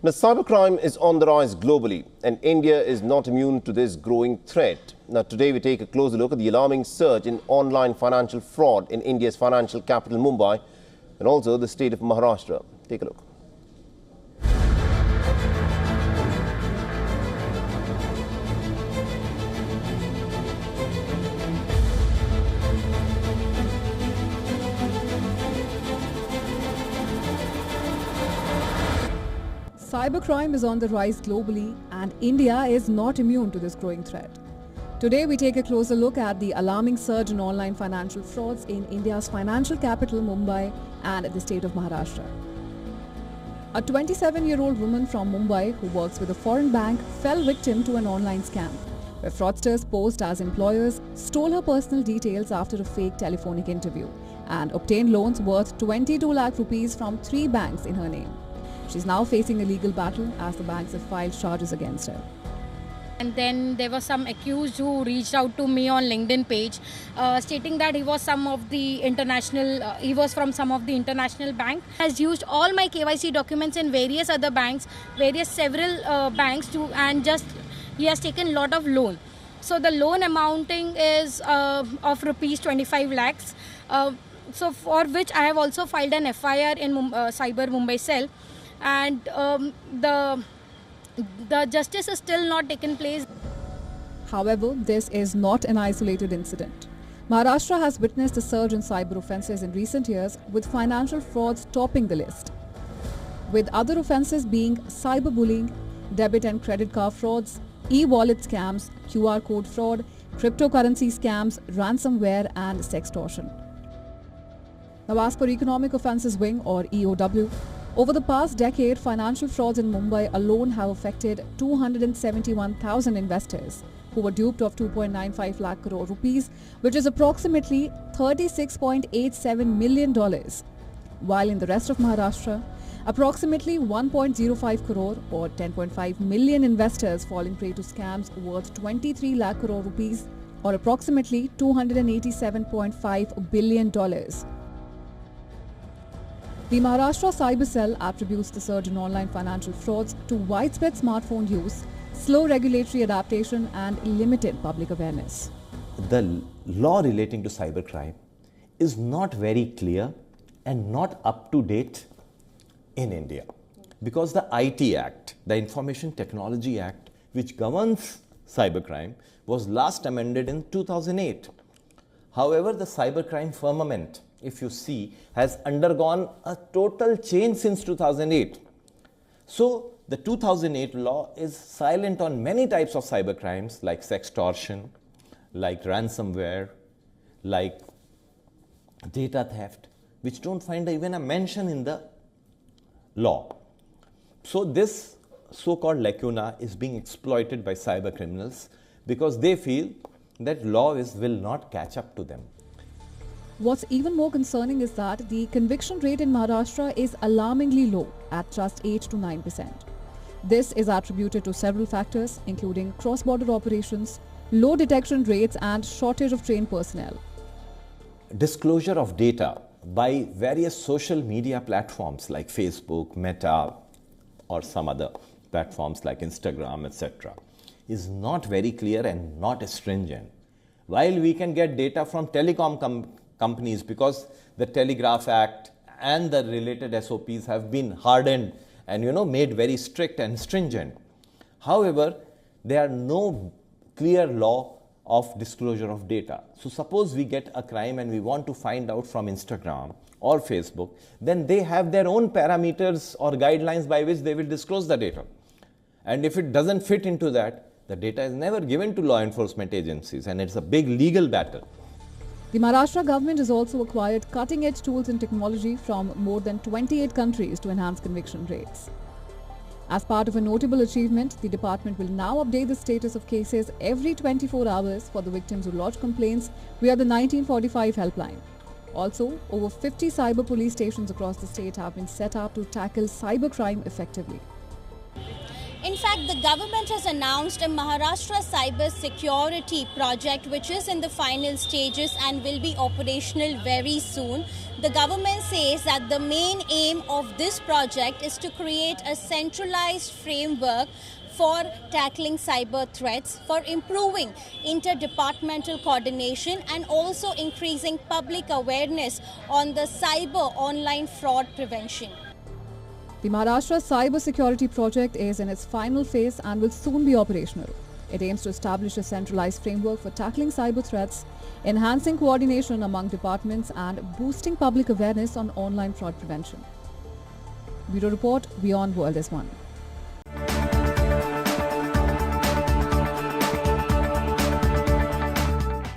Now, cybercrime is on the rise globally, and India is not immune to this growing threat. Now, today we take a closer look at the alarming surge in online financial fraud in India's financial capital, Mumbai, and also the state of Maharashtra. Take a look. Cybercrime is on the rise globally, and India is not immune to this growing threat. Today, we take a closer look at the alarming surge in online financial frauds in India's financial capital, Mumbai, and the state of Maharashtra. A 27-year-old woman from Mumbai who works with a foreign bank fell victim to an online scam, where fraudsters posed as employers, stole her personal details after a fake telephonic interview, and obtained loans worth 22 lakh rupees from 3 banks in her name. She's now facing a legal battle as the banks have filed charges against her. And then there was some accused who reached out to me on LinkedIn page, stating that he was from some of the international bank. Has used all my KYC documents in various other banks, several banks and he has taken a lot of loan. So the loan amounting is of rupees 25 lakhs. So for which I have also filed an FIR in Cyber Mumbai cell. And the justice is still not taken place. However, this is not an isolated incident. Maharashtra has witnessed a surge in cyber offences in recent years, with financial frauds topping the list, with other offences being cyberbullying, debit and credit card frauds, e-wallet scams, QR code fraud, cryptocurrency scams, ransomware and sextortion. Now, as per Economic Offences Wing, or EOW, over the past decade, financial frauds in Mumbai alone have affected 271,000 investors who were duped of 2.95 lakh crore rupees, which is approximately $36.87 million. While in the rest of Maharashtra, approximately 1.05 crore or 10.5 million investors falling prey to scams worth 23 lakh crore rupees or approximately $287.5 billion. The Maharashtra Cyber Cell attributes the surge in online financial frauds to widespread smartphone use, slow regulatory adaptation and limited public awareness. The law relating to cybercrime is not very clear and not up to date in India, because the IT Act, the Information Technology Act, which governs cybercrime, was last amended in 2008. However, the cybercrime firmament, if you see, has undergone a total change since 2008. So the 2008 law is silent on many types of cybercrimes like sextortion, like ransomware, like data theft, which don't find even a mention in the law. So this so-called lacuna is being exploited by cyber criminals because they feel that law will not catch up to them. What's even more concerning is that the conviction rate in Maharashtra is alarmingly low at just 8 to 9%. This is attributed to several factors, including cross-border operations, low detection rates and shortage of trained personnel. Disclosure of data by various social media platforms like Facebook, Meta, or some other platforms like Instagram, etc., is not very clear and not stringent. While we can get data from telecom companies because the Telegraph Act and the related SOPs have been hardened and made very strict and stringent. However, there are no clear law of disclosure of data. So suppose we get a crime and we want to find out from Instagram or Facebook, then they have their own parameters or guidelines by which they will disclose the data. And if it doesn't fit into that, the data is never given to law enforcement agencies, and it's a big legal battle. The Maharashtra government has also acquired cutting-edge tools and technology from more than 28 countries to enhance conviction rates. As part of a notable achievement, the department will now update the status of cases every 24 hours for the victims who lodge complaints via the 1945 helpline. Also, over 50 cyber police stations across the state have been set up to tackle cybercrime effectively. In fact, the government has announced a Maharashtra cyber security project which is in the final stages and will be operational very soon. The government says that the main aim of this project is to create a centralized framework for tackling cyber threats, for improving interdepartmental coordination and also increasing public awareness on the cyber online fraud prevention. The Maharashtra Cyber Security Project is in its final phase and will soon be operational. It aims to establish a centralized framework for tackling cyber threats, enhancing coordination among departments and boosting public awareness on online fraud prevention. Bureau Report, WION World is One.